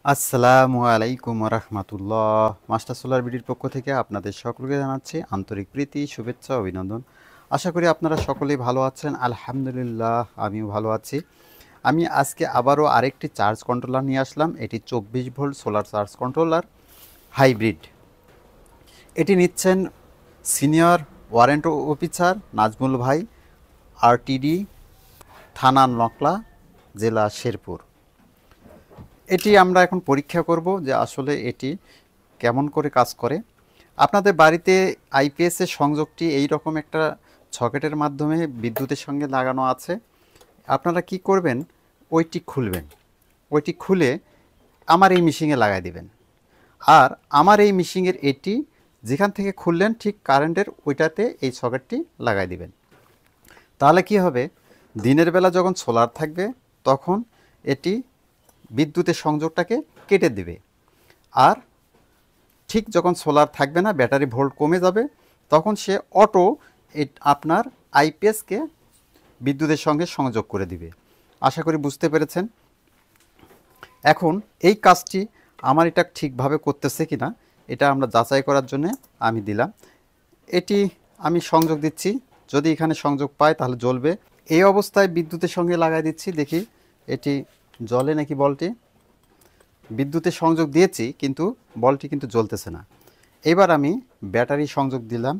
আসসালামু আলাইকুম রহমতুল্লাহ। Master solar বিডির পক্ষ থেকে আপনাদের সকলকে জানাচ্ছি আন্তরিক প্রীতি, শুভেচ্ছা, অভিনন্দন। আশা করি আপনারা সকলেই ভালো আছেন। আলহামদুলিল্লাহ, আমিও ভালো আছি। আমি আজকে আবারও আরেকটি চার্জ কন্ট্রোলার নিয়ে আসলাম। এটি 24 volt solar charge controller hybrid. এটি নিচ্ছেন সিনিয়র ওয়ারেন্ট অফিসার নাজমুল ভাই, আরটিডি, থানা নকলা, জেলা শেরপুর। এটি আমরা এখন পরীক্ষা করব যে আসলে এটি কেমন করে কাজ করে। আপনাদের বাড়িতে আইপিএসের সংযোগটি এই রকম একটা সকেটের মাধ্যমে বিদ্যুতের সঙ্গে লাগানো আছে। আপনারা কি করবেন, ওইটি খুলবেন। ওইটি খুলে আমার এই মেশিনে লাগাই দিবেন। আর আমার এই মেশিনের এটি যেখান থেকে খুললেন ঠিক কারেন্টের ওইটাতে এই সকেটটি লাগাই দিবেন। তাহলে কি হবে, দিনের বেলা যখন সোলার থাকবে তখন এটি বিদ্যুতের সংযোগটাকে কেটে দেবে। আর ঠিক যখন সোলার থাকবে না, ব্যাটারি ভোল্ট কমে যাবে, তখন সে অটো আপনার আইপিএসকে বিদ্যুতের সঙ্গে সংযোগ করে দিবে। আশা করি বুঝতে পেরেছেন। এখন এই কাজটি আমার এটা ঠিকভাবে করতেছে কি না এটা আমরা যাচাই করার জন্য আমি দিলাম। এটি আমি সংযোগ দিচ্ছি, যদি এখানে সংযোগ পায় তাহলে জ্বলবে। এই অবস্থায় বিদ্যুতের সঙ্গে লাগাই দিচ্ছি, দেখি এটি জ্বলে নাকি। বলটি বিদ্যুতের সংযোগ দিয়েছি কিন্তু বলটি কিন্তু জ্বলতেছে না। এবার আমি ব্যাটারি সংযোগ দিলাম।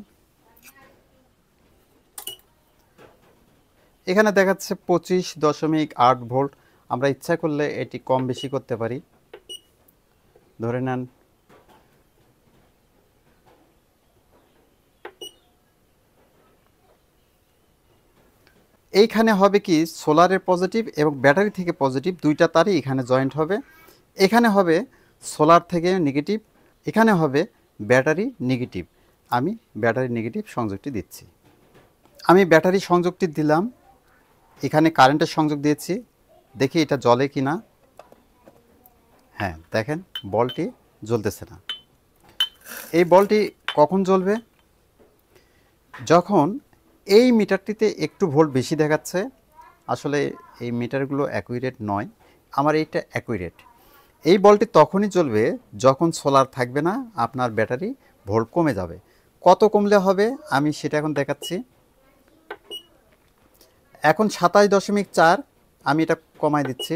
এখানে দেখাচ্ছে 25.8 ভোল্ট। আমরা ইচ্ছা করলে এটি কম বেশি করতে পারি। ধরে নেন এইখানে হবে কি, সোলারের পজিটিভ এবং ব্যাটারি থেকে পজিটিভ দুইটা তারই এখানে জয়েন্ট হবে। এখানে হবে সোলার থেকে নেগেটিভ, এখানে হবে ব্যাটারি নেগেটিভ। আমি ব্যাটারি নেগেটিভ সংযোগটি দিচ্ছি। আমি ব্যাটারি সংযোগটি দিলাম, এখানে কারেন্টের সংযোগ দিয়েছি, দেখি এটা জ্বলে কি না। হ্যাঁ, দেখেন বলটি জ্বলতেছে না। এই বলটি কখন জ্বলবে, যখন এই মিটারটিতে একটু ভোল্ট বেশি দেখাচ্ছে। আসলে এই মিটারগুলো অ্যাকুরেট নয়, আমার এইটা অ্যাকুরেট। এই বলটি তখনই জ্বলবে যখন সোলার থাকবে না, আপনার ব্যাটারি ভোল্ট কমে যাবে। কত কমলে হবে আমি সেটা এখন দেখাচ্ছি। এখন 27.4, আমি এটা কমাই দিচ্ছি।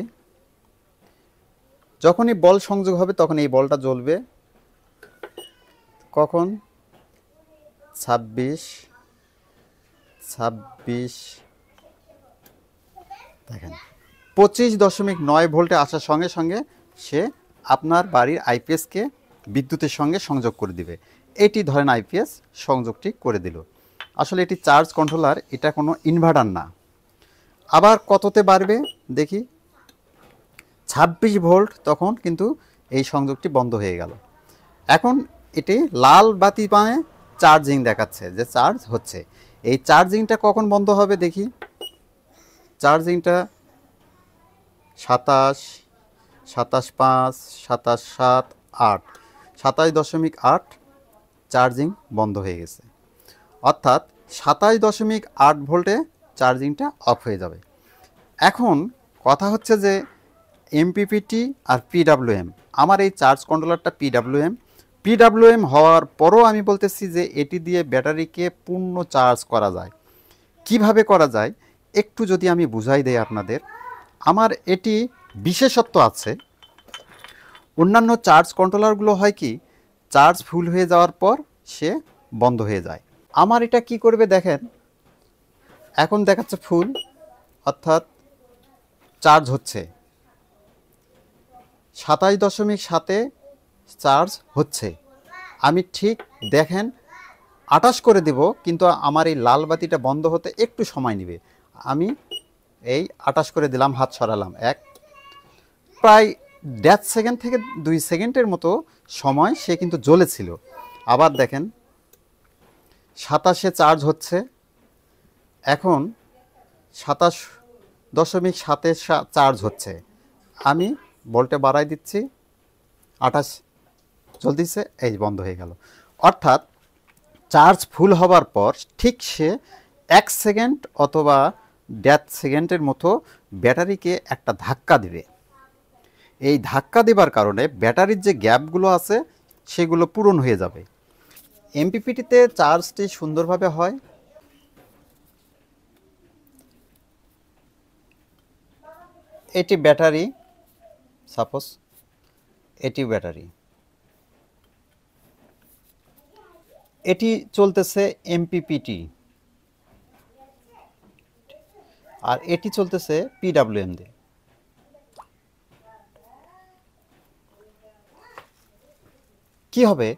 যখনই বল সংযোগ হবে তখন এই বলটা জ্বলবে। কখন 26 দেখেন 25.9 ভোল্টে আসার সঙ্গে সঙ্গে সে আপনার বাড়ির আইপিএসকে বিদ্যুতের সঙ্গে সংযোগ করে দিবে। এটি ধরেন আইপিএস সংযোগটি করে দিল। আসলে এটি চার্জ কন্ট্রোলার, এটা কোনো ইনভার্টার না। আবার কততে বাড়বে দেখি, 26 ভোল্ট, তখন কিন্তু এই সংযোগটি বন্ধ হয়ে গেল। এখন এটি লাল বাতি মানে চার্জিং দেখাচ্ছে যে চার্জ হচ্ছে। এই চার্জিংটা কখন বন্ধ হবে দেখি। চার্জিংটা 27, 27.5, 27.7, 8, 27.8 চার্জিং বন্ধ হয়ে গেছে। অর্থাৎ 27.8 ভোল্টে চার্জিংটা অফ হয়ে যাবে। এখন কথা হচ্ছে যে এমপিপিটি আর পিডাব্লিউএম, আমার এই চার্জ কন্ট্রোলারটা পিডাব্লিউএম হওয়ার পরও আমি বলতেছি যে এটি দিয়ে ব্যাটারিকে পূর্ণ চার্জ করা যায়। কিভাবে করা যায় একটু যদি আমি বুঝাই দেই আপনাদের। আমার এটি বিশেষত্ব আছে। অন্যান্য চার্জ কন্ট্রোলারগুলো হয় কি, চার্জ ফুল হয়ে যাওয়ার পর সে বন্ধ হয়ে যায়। আমার এটা কি করবে দেখেন, এখন দেখাচ্ছে ফুল, অর্থাৎ চার্জ হচ্ছে 27.7 চার্জ হচ্ছে। আমি ঠিক দেখেন 28 করে দেব, কিন্তু আমার এই লাল বাতিটা বন্ধ হতে একটু সময় নেবে। আমি এই 28 করে দিলাম, হাত সরালাম, প্রায় 1.5 সেকেন্ড থেকে 2 সেকেন্ডের মতো সময় সে কিন্তু জ্বলেছিল। আবার দেখেন 27-এ চার্জ হচ্ছে। এখন 27.7-এ চার্জ হচ্ছে। আমি ভোল্টে বাড়াই দিচ্ছি, 28 চলতেছে, এই বন্ধ হয়ে গেল। অর্থাৎ চার্জ ফুল হবার পর ঠিক সে 1 সেকেন্ড অথবা 1.5 সেকেন্ডের মতো ব্যাটারিকে একটা ধাক্কা দিবে। এই ধাক্কা দেবার কারণে ব্যাটারির যে গ্যাপগুলো আছে সেগুলো পূরণ হয়ে যাবে। এমপিপিটিতে চার্জটি সুন্দরভাবে হয়। এটি ব্যাটারি, সাপোজ এটি ব্যাটারি, এটি চলতেছে এমপিপিটি, আর এটি চলতেছে পিডাব্লিউএম দিয়ে। কি হবে,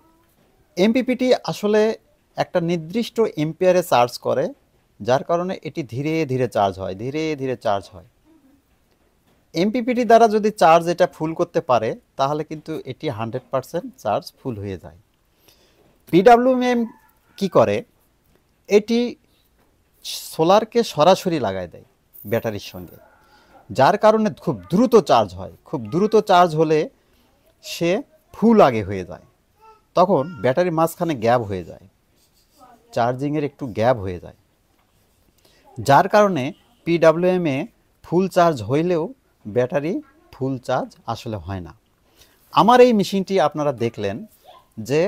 এমপিপিটি আসলে একটা নির্দিষ্ট এম্পিয়ারে চার্জ করে, যার কারণে এটি ধীরে ধীরে চার্জ হয়, ধীরে ধীরে চার্জ হয়। এমপিপিটি দ্বারা যদি চার্জ এটা ফুল করতে পারে তাহলে কিন্তু এটি 100% চার্জ ফুল হয়ে যায়। পিডাব্লিউএম কি করে, এটি সোলারকে সরাসরি লাগায় দেয় ব্যাটারির সঙ্গে, যার কারণে খুব দ্রুত চার্জ হয়। খুব দ্রুত চার্জ হলে সে ফুল আগে হয়ে যায়, তখন ব্যাটারির মাঝখানে গ্যাপ হয়ে যায়, চার্জিংয়ের একটু গ্যাপ হয়ে যায়, যার কারণে পিডাব্লিউএমে ফুল চার্জ হইলেও ব্যাটারি ফুল চার্জ আসলে হয় না। আমার এই মেশিনটি আপনারা দেখলেন যে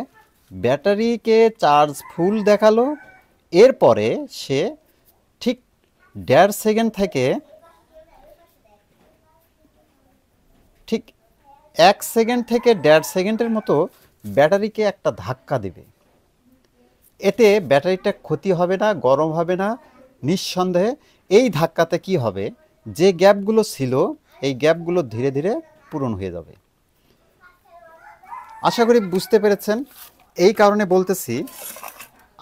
ব্যাটারিকে চার্জ ফুল দেখালো, এরপরে সে ঠিক 1.5 সেকেন্ড থেকে ঠিক 1 সেকেন্ড থেকে 1.5 সেকেন্ডের মতো ব্যাটারিকে একটা ধাক্কা দেবে। এতে ব্যাটারিটা ক্ষতি হবে না, গরম হবে না। নিঃসন্দেহে এই ধাক্কাতে কি হবে, যে গ্যাপগুলো ছিল এই গ্যাপগুলো ধীরে ধীরে পূরণ হয়ে যাবে। আশা করি বুঝতে পেরেছেন। এই কারণে বলতেছি,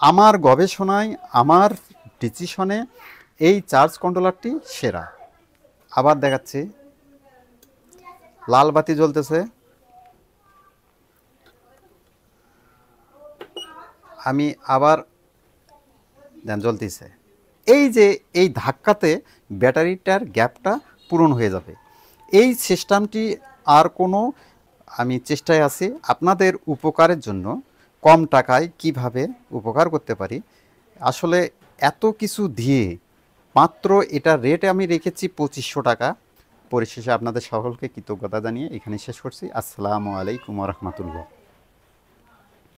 আমার গবেষণায়, আমার ডিসিশনে এই চার্জ কন্ট্রোলারটি সেরা। আবার দেখাচ্ছি, লাল বাতি জ্বলতেছে, আমি আবার দেন জ্বলতেছে। এই যে এই ধাক্কাতে ব্যাটারিটার গ্যাপটা পূরণ হয়ে যাবে। এই সিস্টেমটি আর কোনো, আমি চেষ্টায় আছি আপনাদের উপকারের জন্য, কম টাকায় কিভাবে উপকার করতে পারি। আসলে এত কিছু দিয়ে মাত্র এটা রেট আমি রেখেছি 2500 টাকা। পরিশেষে আপনাদের সকলকে কৃতজ্ঞতা জানিয়ে এখানে শেষ করছি। আসসালামু আলাইকুম ওয়া রাহমাতুল্লাহ।